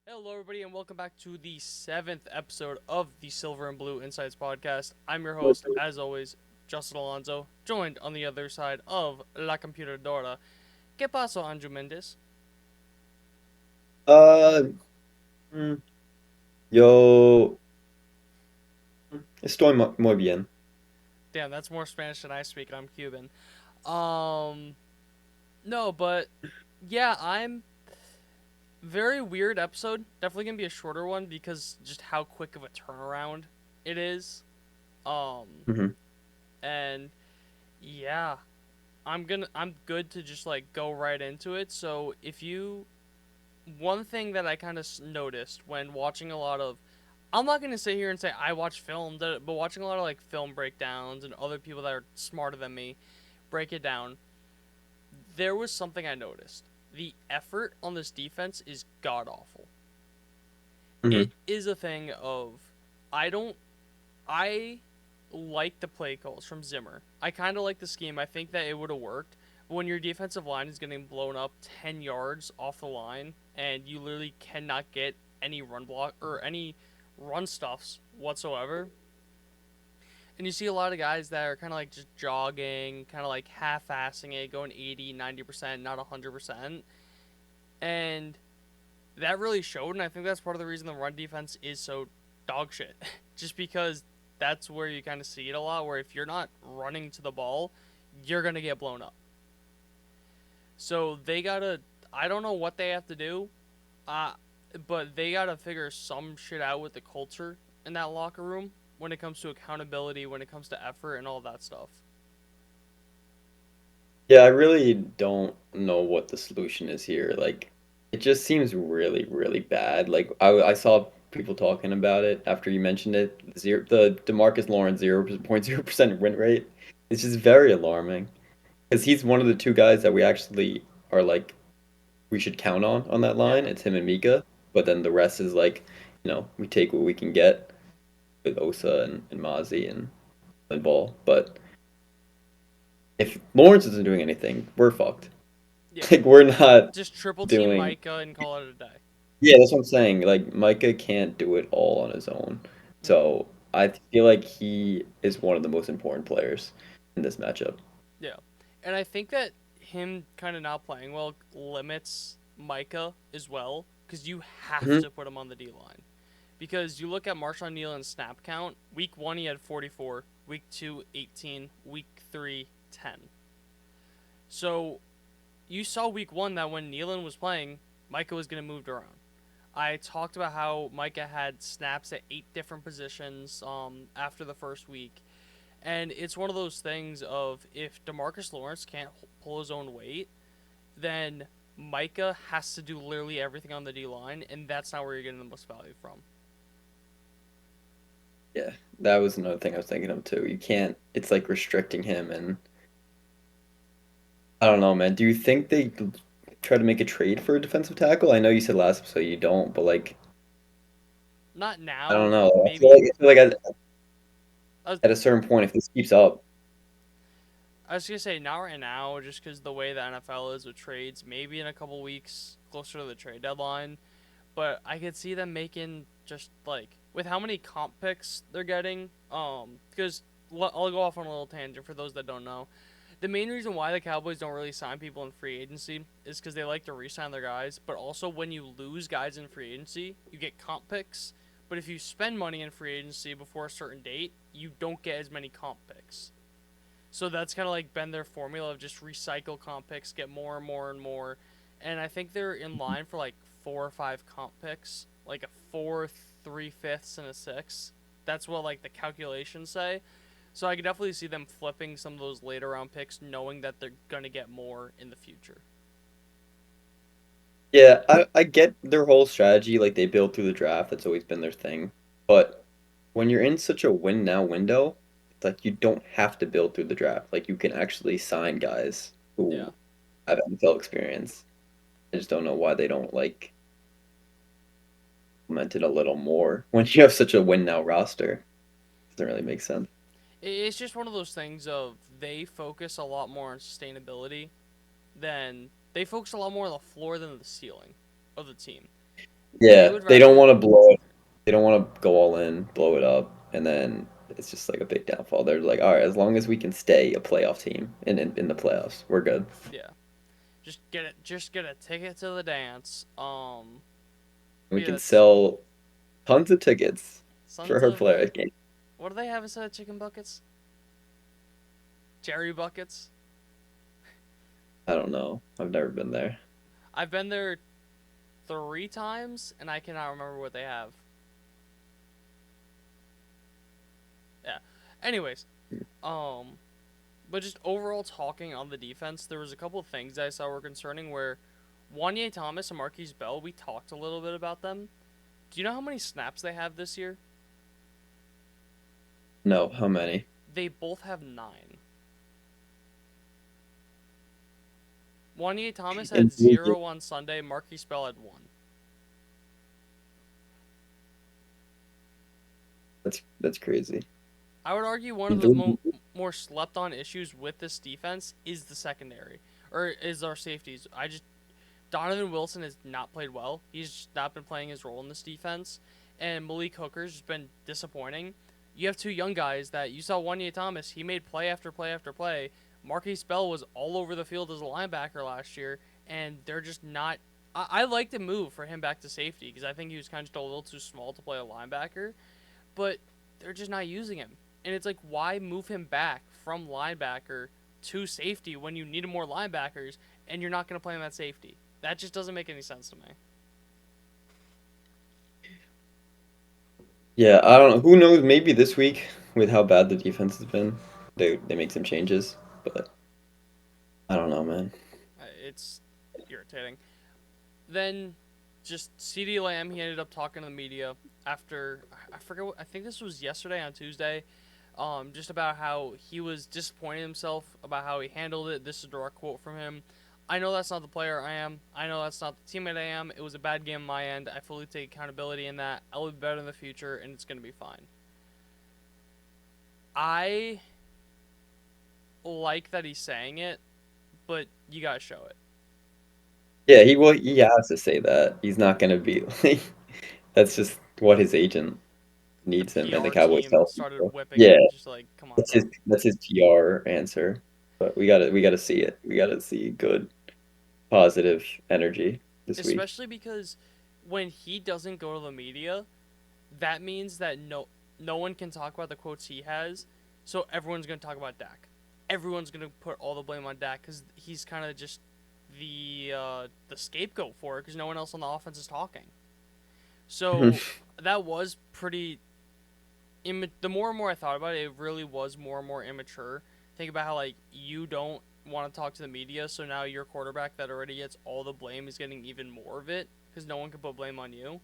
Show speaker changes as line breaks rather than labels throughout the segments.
Hello, everybody, and welcome back to the seventh episode of the Silver and Blue Insights podcast. I'm your host, as always, Justin Alonso, joined on the other side of La Computadora. ¿Qué pasó, Andrew Mendes?
Uh, mm, yo estoy muy bien.
Damn, that's more Spanish than I speak. I'm Cuban. Um, no, but yeah, I'm very weird episode. Definitely gonna be a shorter one because just how quick of a turnaround it is. Um,
hmm
and yeah, I'm good to just like go right into it. So if you one thing that I kind of noticed when watching a lot of I'm not going to sit here and say I watch film, but watching a lot of like film breakdowns and other people that are smarter than me break it down, there was something I noticed. The effort on this defense is god awful. It
hmm
is a thing of I don't I like the play calls from Zimmer. I kind of like the scheme. I think that it would have worked. But when your defensive line is getting blown up 10 yards off the line and you literally cannot get any run block or any run stuffs whatsoever, and you see a lot of guys that are kind of like just jogging, kind of like half assing it, going 80, 90%, not 100%. And that really showed, and I think that's part of the reason the run defense is so dog shit. Just because that's where you kind of see it a lot, where if you're not running to the ball, you're going to get blown up. So they got to, I don't know what they have to do, uh, but they got to figure some shit out with the culture in that locker room when it comes to accountability, when it comes to effort, and all that stuff.
Yeah, I really don't know what the solution is here. Like, it just seems really, really bad. Like, I saw people talking about it after you mentioned it. The Demarcus Lawrence 0.0% win rate. It's just very alarming because he's one of the two guys that we actually are like we should count on that line.
Yeah.
It's him and Mika, but then the rest is like, we take what we can get with Osa and Mozzie and Ball. But if Lawrence isn't doing anything, we're fucked.
Yeah.
Like we're not
Just triple team
doing.
Micah and call it a day.
Yeah, that's what I'm saying. Like Micah can't do it all on his own.
Mm-hmm.
So I feel like he is one of the most important players in this matchup.
Yeah. And I think that him kind of not playing well limits Micah as well because you have
hmm
to put him on the D line. Because you look at Marshawn Nealon's snap count, week 1 he had 44, week 2 18, week 3 10. So you saw week 1 that when Nealon was playing, Micah was going to move around. I talked about how Micah had snaps at 8 different positions after the first week. And it's one of those things of if Demarcus Lawrence can't pull his own weight, then Micah has to do literally everything on the D line, and that's not where you're getting the most value from.
Yeah, that was another thing I was thinking of too. You can't. It's like restricting him, and I don't know, man. Do you think they try to make a trade for a defensive tackle? I know you said last episode you don't, but like
Not
I don't
now,
know.
maybe.
I feel like
I was,
at a certain point, if this keeps up,
I was gonna say not right now, just because the way the NFL is with trades. Maybe in a couple weeks, closer to the trade deadline. But I could see them making just like with how many comp picks they're getting. Because I'll go off on a little tangent for those that don't know. The main reason why the Cowboys don't really sign people in free agency is because they like to re-sign their guys. But also, when you lose guys in free agency, you get comp picks. But if you spend money in free agency before a certain date, you don't get as many comp picks. So that's kind of like been their formula of just recycle comp picks, get more and more and more. And I think they're in line for like 4 or 5 comp picks, like a fourth, 3/5, and a six. That's what like the calculations say. So I could definitely see them flipping some of those later round picks, knowing that they're gonna get more in the future.
yeah, I get their whole strategy. Like they build through the draft. That's always been their thing. But when you're in such a win now window, it's like you don't have to build through the draft. Like you can actually sign guys
Yeah.
who have NFL experience. I just don't know why they don't like implement it a little more when you have such a win now roster. Doesn't really make sense.
It's just one of those things of they focus a lot more on sustainability than they focus a lot more on the floor than the ceiling of the team. They
Yeah,
would
they don't
rather.
want to blow it. They don't want to go all in, blow it up, and then it's just like a big downfall. They're like, all right, as long as we can stay a playoff team in the playoffs, we're good.
Yeah, just get a ticket to the dance.
We
But yeah,
can
that's
sell tons of tickets for
sons
our
of.
player game.
What do they have instead of chicken buckets? Cherry buckets.
I don't know. I've never been there.
I've been there 3 times, and I cannot remember what they have. Yeah. Anyways, um, but just overall talking on the defense, there was a couple of things that I saw were concerning. Where Wanye Thomas and Marquise Bell, we talked a little bit about them. Do you know how many snaps they have this year?
No, how many?
They both have 9. Wanye Thomas had
And
0 on Sunday. Marquise Bell had 1.
that's crazy.
I would argue one of the
Those-
more slept on issues with this defense is the secondary, or is our safeties. Donovan Wilson has not played well. He's just not been playing his role in this defense, and Malik Hooker's just been disappointing. You have 2 young guys that you saw. Wanye Thomas, he made play after play after play. Marquise Bell was all over the field as a linebacker last year, and they're just not. I like the move for him back to safety because I think he was kind of just a little too small to play a linebacker, but they're just not using him. And it's like, why move him back from linebacker to safety when you need more linebackers and you're not going to play him at safety? That just doesn't make any sense to me.
Yeah, I don't know. Who knows? Maybe this week, with how bad the defense has been, they make some changes. But I don't know, man.
It's irritating. Then, just CD Lamb, he ended up talking to the media after I forget what I think this was yesterday on Tuesday. Just about how he was disappointed in himself about how he handled it. This is a direct quote from him. I know that's not the player I am. I know that's not the teammate I am. It was a bad game on my end. I fully take accountability in that. I'll be better in the future, and it's going to be fine. I like that he's saying it, but you got to show it.
Yeah, he has to say that. He's not gonna be like that's just what his agent
The
needs him and the
PR
Cowboys
team
tell
started
people.
whipping
Yeah,
him, just like, come on, bro.
that's his PR answer. But we gotta see it. We gotta see good positive energy this week.
Especially because when he doesn't go to the media, that means that no one can talk about the quotes he has, so everyone's gonna talk about Dak. Everyone's gonna put all the blame on Dak because he's kind of just the scapegoat for it because no one else on the offense is talking. So that was pretty. The more and more I thought about it, it really was more and more immature. Think about how like you don't want to talk to the media, so now your quarterback that already gets all the blame is getting even more of it because no one can put blame on you.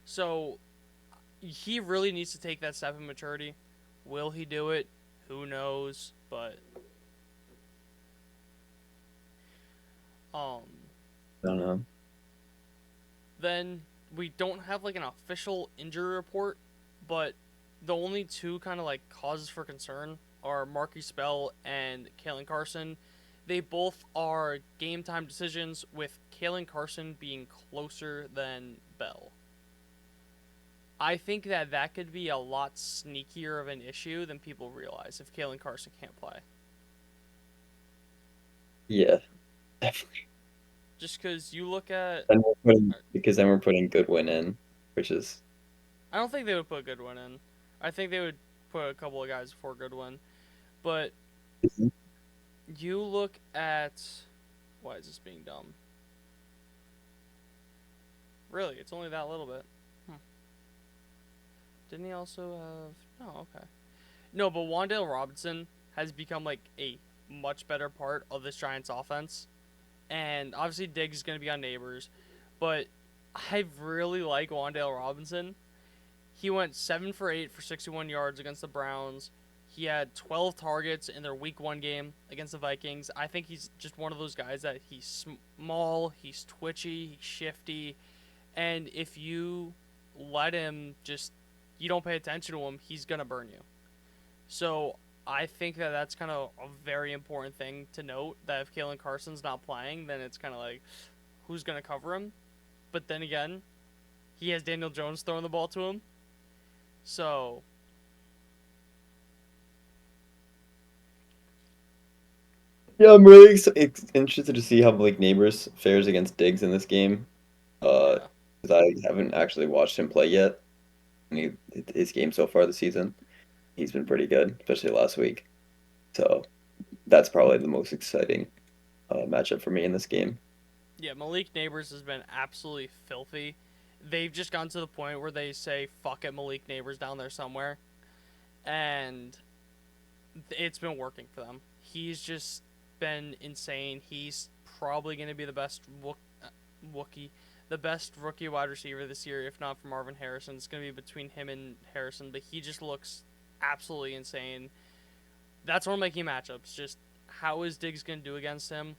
So he really needs to take that step of maturity. Will he do it? Who knows? But um,
I don't know.
then we don't have like an official injury report, but the only 2 kind of like causes for concern are Marquise Bell and Kalen Carson. They both are game time decisions, with Kalen Carson being closer than Bell. I think that that could be a lot sneakier of an issue than people realize if Kalen Carson can't play.
Yeah, definitely.
Just because you look at,
Because then we're putting Goodwin in, which is
I don't think they would put Goodwin in. I think they would put a couple of guys before Goodwin. But you look at, why is this being dumb? Really, it's only that little bit. Hmm. Didn't he also have? No, okay. No, but Wandale Robinson has become like a much better part of this Giants offense. And obviously Diggs is going to be on Neighbors, but I really like Wandale Robinson. He went 7 for 8 for 61 yards against the Browns. He had 12 targets in their Week 1 game against the Vikings. I think he's just one of those guys that he's small, he's twitchy, he's shifty, and if you let him just, you don't pay attention to him, he's going to burn you. So I think that that's kind of a very important thing to note, that if Kalen Carson's not playing, then it's kind of like, who's going to cover him? But then again, he has Daniel Jones throwing the ball to him. So
Yeah, I'm really interested to see how Blake Neighbors fares against Diggs in this game. Uh,
yeah,
because I haven't actually watched him play yet. His game so far this season, he's been pretty good, especially last week. So that's probably the most exciting matchup for me in this game.
yeah. Malik Neighbors has been absolutely filthy. They've just gotten to the point where they say "fuck it, Malik Neighbors down there somewhere," and it's been working for them. He's just been insane. He's probably going to be the best Wookie, the best rookie wide receiver this year, if not for Marvin Harrison. It's going to be between him and Harrison, but he just looks absolutely insane. That's one of my key matchups. Just how is Diggs going to do against him?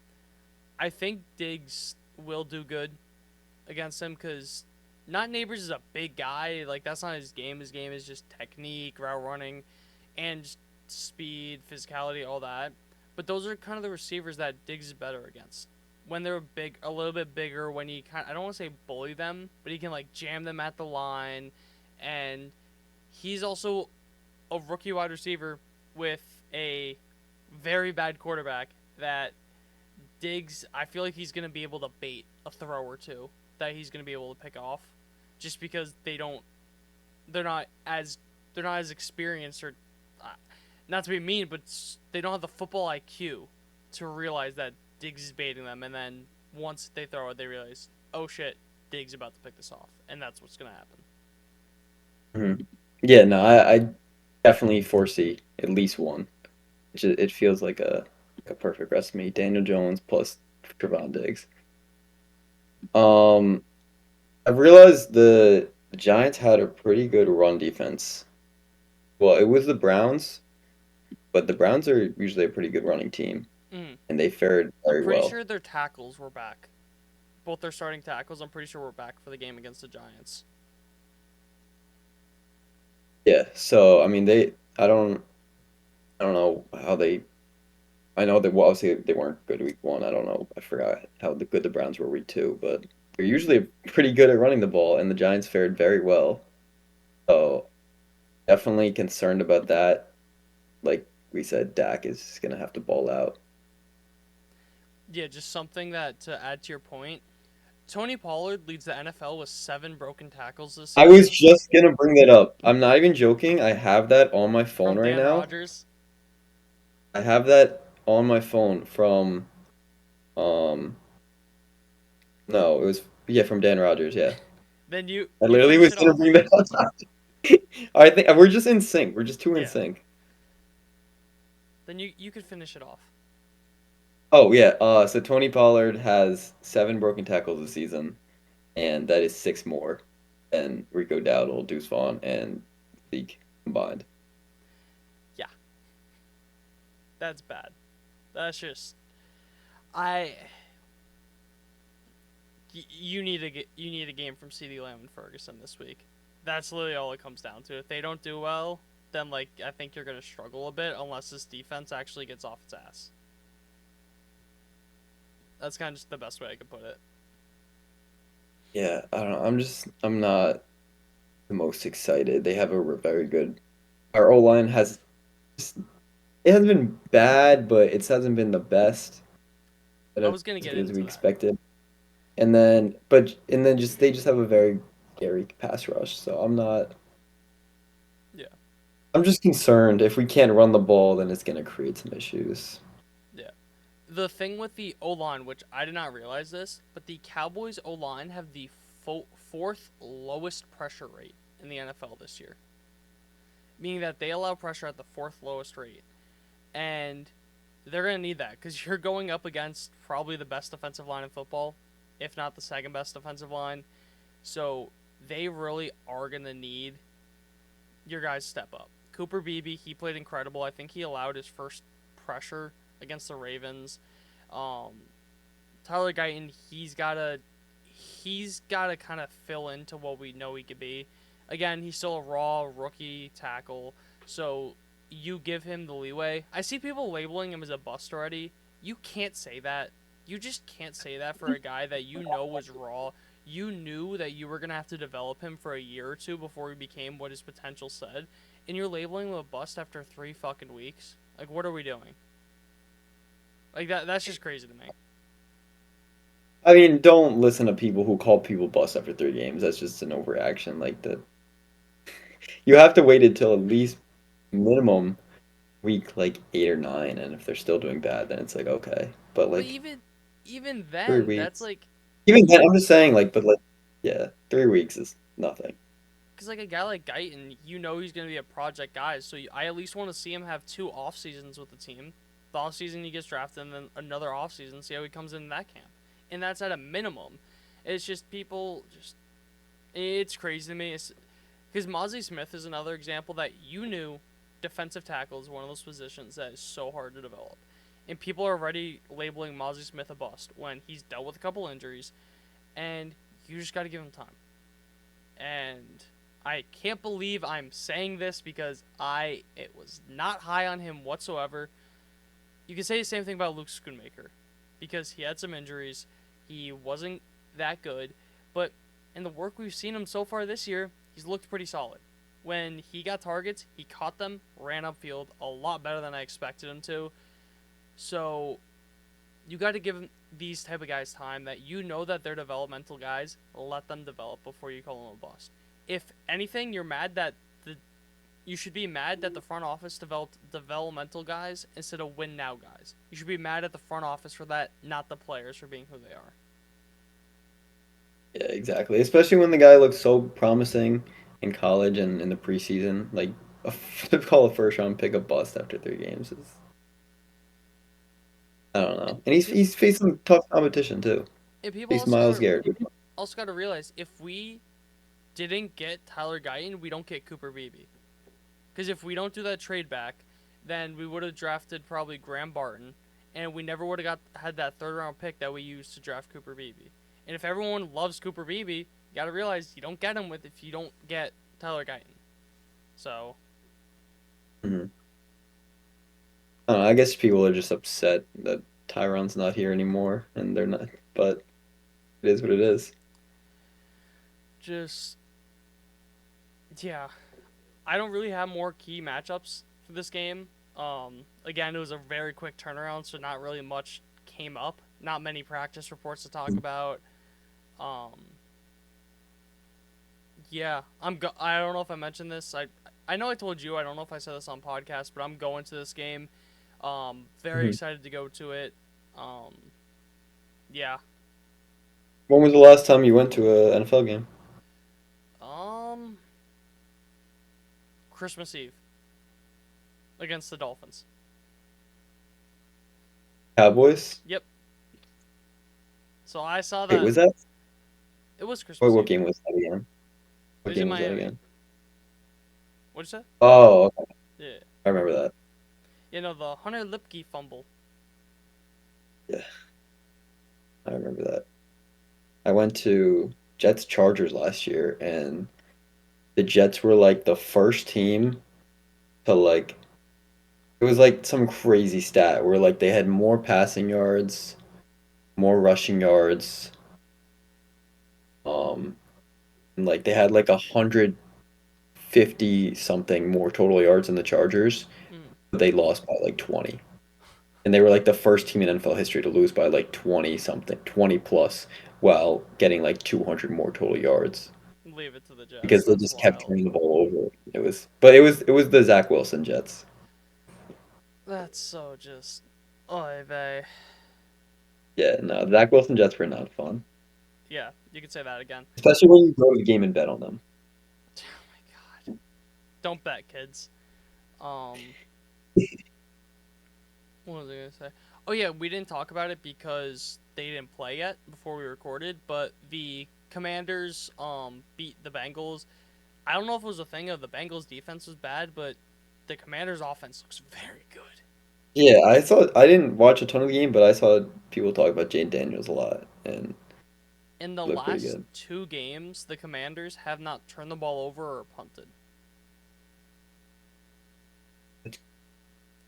I think Diggs will do good against him because not Neighbors is a big guy. Like, that's not his game. His game is just technique, route running, and just speed, physicality, all that. But those are kind of the receivers that Diggs is better against. When they're big, a little bit bigger, when he kind, I don't want to say bully them, but he can like jam them at the line, and he's also a rookie wide receiver with a very bad quarterback that Diggs. I feel like he's gonna be able to bait a throw or two that he's gonna be able to pick off, just because they're not as they're not as experienced or uh, not to be mean, but they don't have the football IQ to realize that Diggs is baiting them, and then once they throw it, they realize, oh shit, Diggs is about to pick this off, and that's what's gonna happen.
Mhm. Yeah, no, I definitely foresee at least one. It feels like a perfect recipe. Daniel Jones plus Trevon Diggs. Um, I've realized the Giants had a pretty good run defense. Well, it was the Browns, but the Browns are usually a pretty good running team,
Mm.
and they fared
I'm
very
pretty
well.
sure their tackles were back. Both their starting tackles, I'm pretty sure were back for the game against the Giants.
Yeah, so I mean I don't know how they I know that well, obviously they weren't good week one. I don't know. I forgot how good the Browns were week two, but they're usually pretty good at running the ball, and the Giants fared very well. So definitely concerned about that. Like we said, Dak is gonna have to ball out.
Yeah, just something that to add to your point. Tony Pollard leads the NFL with 7 broken tackles this
I was
season
just gonna bring that up. I'm not even joking. I have that on my phone
from
right
Dan
now.
Rogers.
I have that on my phone from um no, it was yeah, from Dan Rogers, yeah.
Then you
I
you
literally
finish
was
it
gonna
off.
bring that up. I think we're just in sync. We're just too in
Yeah.
sync.
Then you could finish it off.
Oh yeah, so Tony Pollard has 7 broken tackles this season, and that is 6 more than Rico Dowdle, Deuce Vaughn, and Zeke combined.
Yeah, that's bad. That's just I. You need a game from CeeDee Lamb and Ferguson this week. That's literally all it comes down to. If they don't do well, then like I think you're gonna struggle a bit unless this defense actually gets off its ass. That's kind of just the best way I could put it.
Yeah, I don't know. I'm not the most excited. They have a very good. Our O line has it hasn't been bad, but it hasn't been the best, but
I
as
was gonna get
good as we
into that.
expected. And then just they just have a very scary pass rush. So
Yeah,
I'm just concerned if we can't run the ball, then it's gonna create some issues.
yeah. The thing with the O line, which I did not realize this, but the Cowboys O line have the fourth lowest pressure rate in the NFL this year, meaning that they allow pressure at the fourth lowest rate, and they're gonna need that because you're going up against probably the best defensive line in football, if not the second best defensive line. So they really are gonna need your guys step up. Cooper Beebe, he played incredible. I think he allowed his first pressure against the Ravens. Um, Tyler Guyton, he's gotta kind of fill into what we know he could be. Again, he's still a raw rookie tackle, so you give him the leeway. I see people labeling him as a bust already. You can't say that. You just can't say that for a guy that you know was raw. you knew that you were gonna have to develop him for a year or two before he became what his potential said, and you're labeling him a bust after 3 fucking weeks. Like, what are we doing? Like that's just crazy to me.
I mean, don't listen to people who call people bust after 3 games. That's just an overreaction. Like the you have to wait until at least minimum week like 8 or 9, and if they're still doing bad, then it's like okay. But
But
like
even
three
then, that's
weeks,
like
even then,
you
I'm just saying like, but like, yeah, 3 weeks is nothing.
because like a guy like Guyton, you know he's gonna be a project guy. So I at least want to see him have 2 off seasons with the team. The off season he gets drafted, and then another off season, see how he comes in that camp, and that's at a minimum. It's just people just it's crazy to me. Because Mozzie Smith is another example that you knew defensive tackle is one of those positions that is so hard to develop. And people are already labeling Mozzie Smith a bust when he's dealt with a couple injuries, and you just got to give him time. And I can't believe I'm saying this because it was not high on him whatsoever. You can say the same thing about Luke Schoonmaker because he had some injuries. He wasn't that good, but in the work we've seen him so far this year, he's looked pretty solid. When he got targets, he caught them, ran upfield a lot better than I expected him to. So you got to give these type of guys time that you know that they're developmental guys. Let them develop before you call them a bust. If anything, you're mad that the you should be mad that the front office developed developmental guys instead of win now guys. You should be mad at the front office for that, not the players for being who they are.
Yeah, exactly. Especially when the guy looks so promising in college and in the preseason. Like, to call a first round pick a bust after 3 games is, I don't
And
know. And he's faced some tough competition too.
people
Faced Miles Garrett.
also got to realize if we didn't get Tyler Guyton, we don't get Cooper Beebe. Because if we don't do that trade back, then we would have drafted probably Graham Barton, and we never would have had that third round pick that we used to draft Cooper Beebe. And if everyone loves Cooper Beebe, you got to realize you don't get him with if you don't get Tyler Guyton. So
Mhm. I don't know, I guess people are just upset that Tyron's not here anymore, and they're not. But it is what it is.
just yeah, I don't really have more key matchups for this game. Again, it was a very quick turnaround, so not really much came up. Not many practice reports to talk about. Um, yeah, I don't know if I mentioned this. I know I told you. I don't know if I said this on podcast, but I'm going to this game. Very
Mhm.
excited to go to it. Um, yeah.
When was the last time you went to a NFL game?
Um, Christmas Eve against the Dolphins.
Cowboys?
Yep. So I saw
Wait,
that
was that?
it was
Wait,
Christmas
what
Eve.
game was that again?
It
What
was in
game was that
Miami.
again?
What'd you say?
Oh, okay.
Yeah.
I remember that.
The Hunter Lipke fumble.
Yeah, I remember that. I went to Jets Chargers last year, and the Jets were like the first team to like. It was like some crazy stat where like they had more passing yards, more rushing yards, um, and like they had like 150 something more total yards than the Chargers,
Mm,
but they lost by like 20. And they were like the first team in NFL history to lose by like 20 something, 20 plus, while getting like 200 more total yards
leave it to the Jets.
because they
That's
just kept
wild.
turning the ball over. But it was the Zach Wilson Jets.
That's so just. Oy vey.
Yeah, no, Zach Wilson Jets were not fun,
Yeah, you could say that again.
especially when you go to the game and bet on them.
Oh my god. Don't bet, kids. Um, what was I gonna say? Oh yeah, we didn't talk about it because they didn't play yet before we recorded. But the Commanders beat the Bengals. I don't know if it was a thing of the Bengals defense was bad, but the Commanders offense looks very good.
Yeah, I didn't watch a ton of the game, but I saw people talk about Jane Daniels a lot and
In the
looked pretty
last
good.
2 games, the Commanders have not turned the ball over or punted.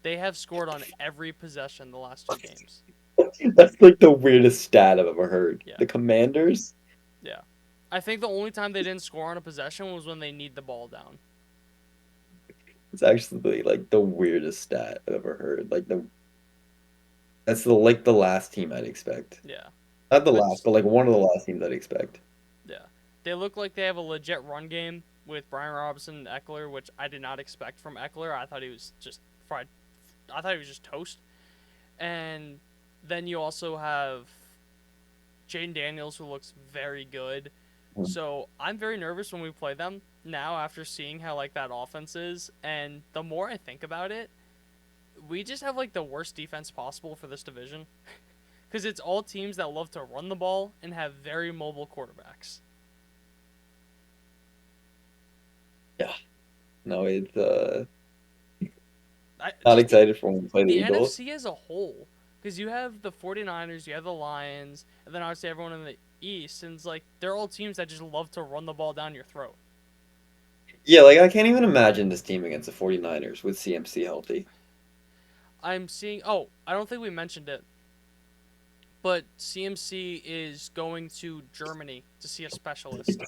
They have scored on every possession the last 2 games.
That's like the weirdest stat I've ever heard.
Yeah.
The Commanders?
Yeah. I think the only time they didn't score on a possession was when they need the ball down.
It's actually like the weirdest stat I've ever heard. Like that's the last team I'd expect.
Yeah.
Not the last,
Which,
but like one of the last teams I'd expect.
yeah. They look like they have a legit run game with Brian Robinson and Eckler, which I did not expect from Eckler. I thought he was just fried. I thought he was just toast. And then you also have Jaden Daniels, who looks very good. So I'm very nervous when we play them now after seeing how like that offense is. And the more I think about it, we just have like the worst defense possible for this division because it's all teams that love to run the ball and have very mobile quarterbacks.
Yeah. No, it's not
Just
excited for when we play the
the
Eagles.
NFC as a whole, because you have the 49ers, you have the Lions, and then obviously everyone in the East, and it's like they're all teams that just love to run the ball down your throat.
Yeah, like I can't even imagine this team against the 49ers with CMC healthy.
I'm seeing. Oh, I don't think we mentioned it, but CMC is going to Germany to see a specialist.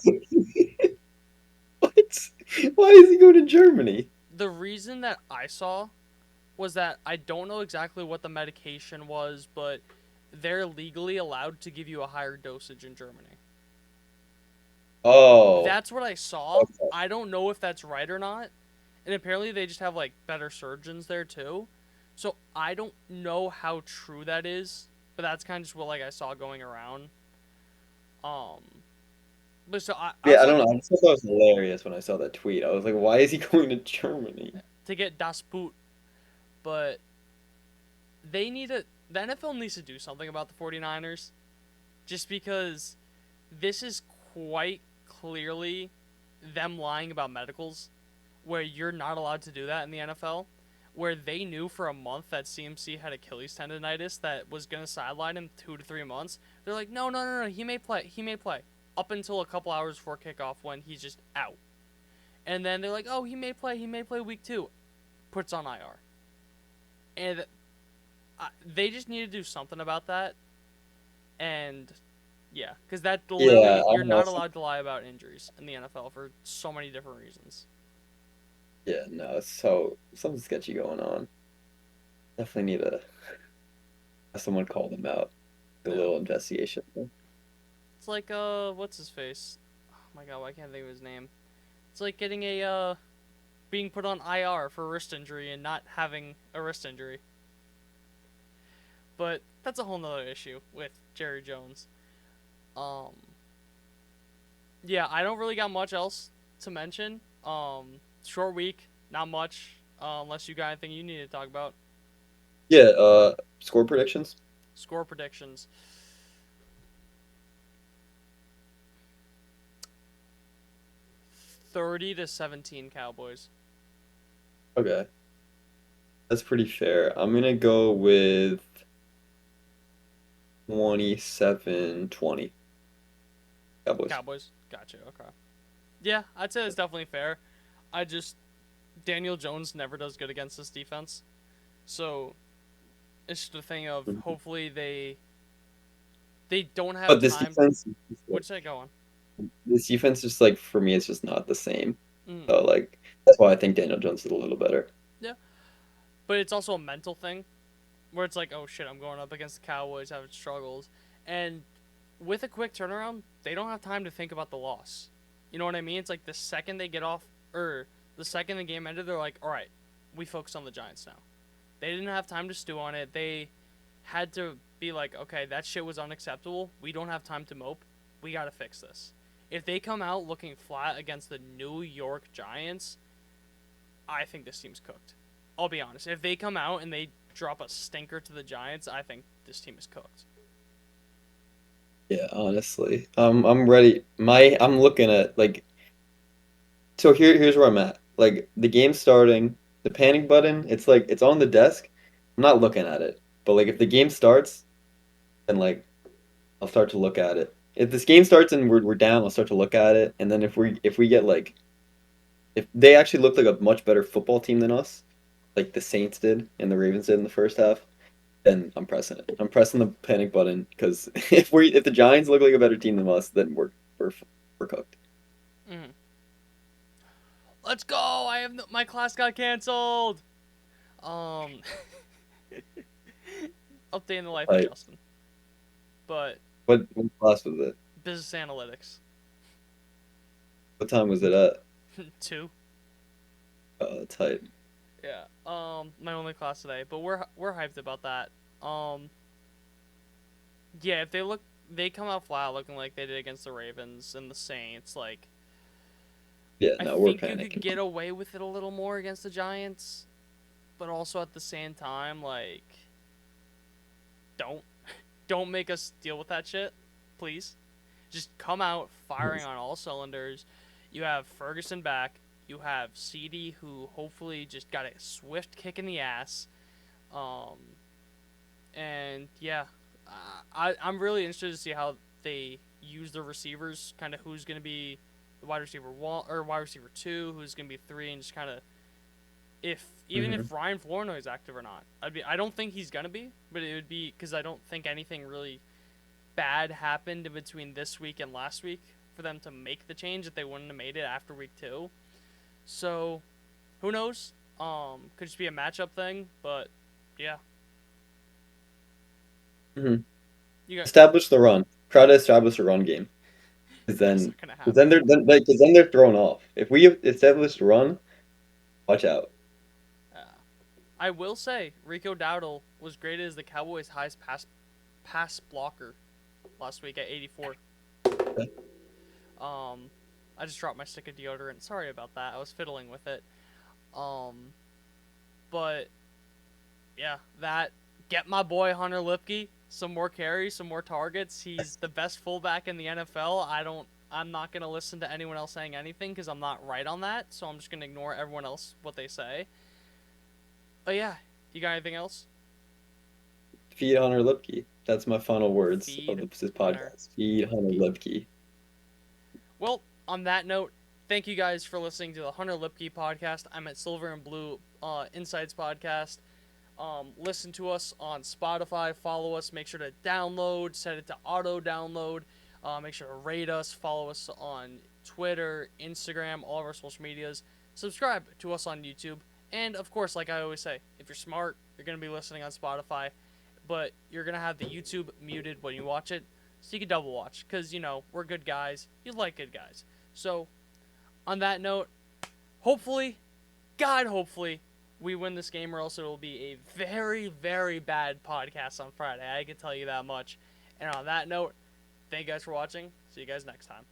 What? Why is he going to Germany?
The reason that I saw was that I don't know exactly what the medication was, but they're legally allowed to give you a higher dosage in Germany.
Oh,
That's what I saw.
okay.
I don't know if that's right or not. And apparently they just have like better surgeons there too. So I don't know how true that is, but that's kind of just what like I saw going around. Um, but so I
Yeah,
was
I don't
like
know. I just thought that was hilarious when I saw that tweet. I was like, why is he going to Germany?
to get Das Boot, but they need to. The NFL needs to do something about the 49ers just because this is quite clearly them lying about medicals, where you're not allowed to do that in the NFL. Where they knew for a month that CMC had Achilles tendonitis that was going to sideline him 2 to 3 months. They're like, no, no, no, no, he may play, he may play. Up until a couple hours before kickoff when he's just out. And then they're like, oh, he may play week 2. Puts on IR. And they just need to do something about that. And yeah, because that
Yeah,
literally,
I
you're
don't know.
not allowed to lie about injuries in the NFL for so many different reasons.
Yeah, no, so something sketchy going on. Definitely need to have someone call them out. Do a
Yeah.
little investigation.
It's like, what's his face? Oh my god, why can't I think of his name? It's like getting being put on IR for a wrist injury and not having a wrist injury. But that's a whole nother issue with Jerry Jones. Um, yeah, I don't really got much else to mention. Short week, not much, unless you got anything you need to talk about.
Yeah, score predictions.
Score predictions. 30-17 Cowboys.
Okay, that's pretty fair. I'm gonna go with 27-20 Cowboys.
Cowboys. Gotcha. Okay. Yeah, I'd say that's definitely fair. I just Daniel Jones never does good against this defense. So it's just a thing of
Mhm.
hopefully they don't have
But this
time.
defense,
Which they go on.
this defense, just like for me, it's just not the same.
Mm,
So like that's why I think Daniel Jones is a little better.
yeah, but it's also a mental thing where it's like, oh shit, I'm going up against the Cowboys, having struggles, and with a quick turnaround, they don't have time to think about the loss. You know what I mean? It's like the second they get off, or the second the game ended, they're like, all right, we focus on the Giants now. They didn't have time to stew on it. They had to be like, okay, that shit was unacceptable. We don't have time to mope. We got to fix this. If they come out looking flat against the New York Giants, I think this team's cooked. I'll be honest. If they come out and they drop a stinker to the Giants, I think this team is cooked.
Yeah, honestly, I'm ready. I'm looking at like so here's where I'm at. Like the game's starting, the panic button, it's like it's on the desk. I'm not looking at it. But like if the game starts, then like I'll start to look at it. If this game starts and we're down, I'll start to look at it. And then if we get like if they actually look like a much better football team than us, like the Saints did and the Ravens did in the first half, then I'm pressing it. I'm pressing the panic button because if the Giants look like a better team than us, then we're cooked.
Mm. Let's go! I have my class got canceled. Um, updating the life of
Like,
Justin, but
what class was it?
business analytics
What time was it at?
2.
Tight.
Yeah. My only class today, but we're hyped about that. Um, yeah. If they come out flat looking like they did against the Ravens and the Saints. Like,
Yeah,
I
no, we're
think you could
panicking.
get away with it a little more against the Giants, but also at the same time, like, don't don't make us deal with that shit, please. Just come out firing on all cylinders. You have Ferguson back. You have CD, who hopefully just got a swift kick in the ass. Um, and yeah, I'm really interested to see how they use the receivers. Kind of who's going to be the wide receiver 1 or wide receiver 2, who's going to be 3, and just kind of if even
Hmm.
if Ryan Flournoy is active or not. I don't think he's gonna be, but it would be because I don't think anything really bad happened in between this week and last week for them to make the change that they wouldn't have made it after week 2. So who knows? Could just be a matchup thing, but yeah,
Hmm.
you got
Establish the run. Try to establish a run game. Because
that's
then,
not gonna
because then
happen.
they're thrown off. If we establish a run, watch out.
Uh, I will say Rico Dowdle was graded as the Cowboys' highest pass blocker last week at 84. Um, I just dropped my stick of deodorant. Sorry about that. I was fiddling with it. Um, but yeah, that get my boy Hunter Lipke some more carries, some more targets. He's the best fullback in the NFL. I'm not gonna listen to anyone else saying anything because I'm not right on that. So I'm just gonna ignore everyone else what they say. But yeah, you got anything else?
Feed Hunter Lipke. That's my final words of
Feed
this
Hunter
podcast. Feed Hunter
Lipke.
Lipke.
Well, on that note, thank you guys for listening to the Hunter Lipke podcast. I'm at Silver and Blue Insights podcast. Listen to us on Spotify. Follow us. Make sure to download. Set it to auto download. Make sure to rate us. Follow us on Twitter, Instagram, all of our social medias. Subscribe to us on YouTube. And of course, like I always say, if you're smart, you're going to be listening on Spotify, but you're going to have the YouTube muted when you watch it, so you can double watch. Because, we're good guys. You like good guys. So, on that note, hopefully, God, hopefully, we win this game, or else it will be a very, very bad podcast on Friday. I can tell you that much. And on that note, thank you guys for watching. See you guys next time.